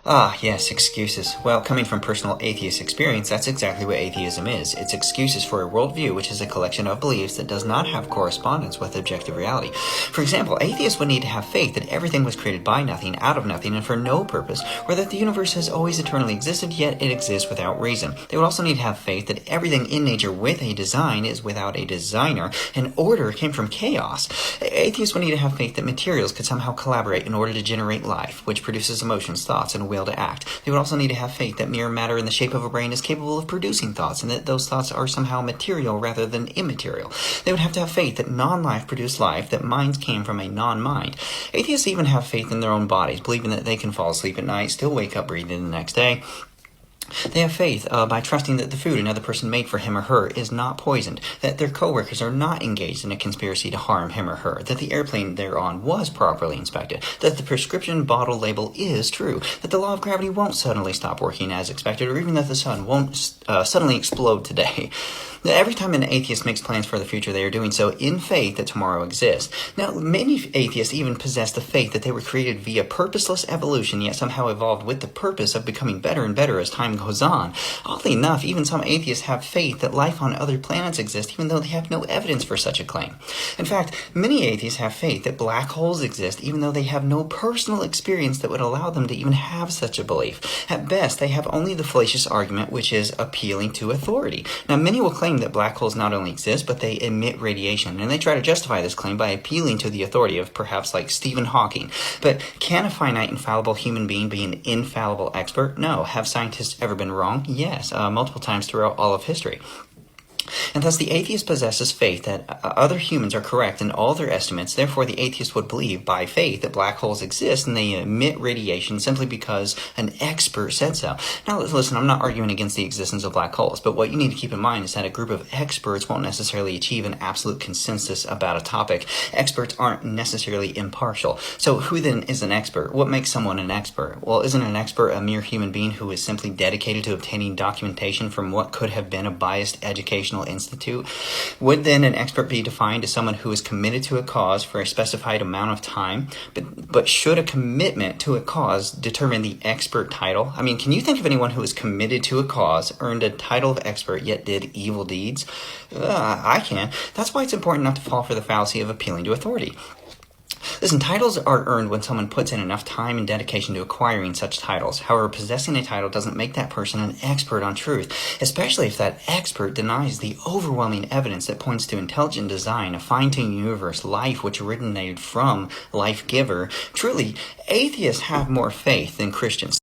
Ah, yes, excuses. Well, coming from personal atheist experience, that's exactly what atheism is. It's excuses for a worldview which is a collection of beliefs that does not have correspondence with objective reality. For example, atheists would need to have faith that everything was created by nothing, out of nothing, and for no purpose, or that the universe has always eternally existed, yet it exists without reason. They would also need to have faith that everything in nature with a design is without a designer, and order came from chaos. Atheists would need to have faith that materials could somehow collaborate in order to generate life, which produces emotions, thoughts, and a will to act. They would also need to have faith that mere matter in the shape of a brain is capable of producing thoughts, and that those thoughts are somehow material rather than immaterial. They would have to have faith that non-life produced life, that minds came from a non-mind. Atheists even have faith in their own bodies, believing that they can fall asleep at night, still wake up breathing the next day. They have faith by trusting that the food another person made for him or her is not poisoned, that their coworkers are not engaged in a conspiracy to harm him or her, that the airplane they're on was properly inspected, that the prescription bottle label is true, that the law of gravity won't suddenly stop working as expected, or even that the sun won't suddenly explode today. Every time an atheist makes plans for the future, they are doing so in faith that tomorrow exists. Now, many atheists even possess the faith that they were created via purposeless evolution, yet somehow evolved with the purpose of becoming better and better as time goes on. Oddly enough, even some atheists have faith that life on other planets exists, even though they have no evidence for such a claim. In fact, many atheists have faith that black holes exist, even though they have no personal experience that would allow them to even have such a belief. At best, they have only the fallacious argument, which is appealing to authority. Now, many will claim that black holes not only exist, but they emit radiation, and they try to justify this claim by appealing to the authority of perhaps like Stephen Hawking. But can a finite, infallible human being be an infallible expert? No. Have scientists ever been wrong? Yes, multiple times throughout all of history. And thus the atheist possesses faith that other humans are correct in all their estimates. Therefore, the atheist would believe by faith that black holes exist and they emit radiation simply because an expert said so. Now, listen, I'm not arguing against the existence of black holes, but what you need to keep in mind is that a group of experts won't necessarily achieve an absolute consensus about a topic. Experts aren't necessarily impartial. So who then is an expert? What makes someone an expert? Well, isn't an expert a mere human being who is simply dedicated to obtaining documentation from what could have been a biased educational institute? Would then an expert be defined as someone who is committed to a cause for a specified amount of time? But should a commitment to a cause determine the expert title? I mean, can you think of anyone who is committed to a cause, earned a title of expert, yet did evil deeds? I can. That's why it's important not to fall for the fallacy of appealing to authority. Listen, titles are earned when someone puts in enough time and dedication to acquiring such titles. However, possessing a title doesn't make that person an expert on truth, especially if that expert denies the overwhelming evidence that points to intelligent design, a fine-tuned universe, life which originated from life giver. Truly, atheists have more faith than Christians.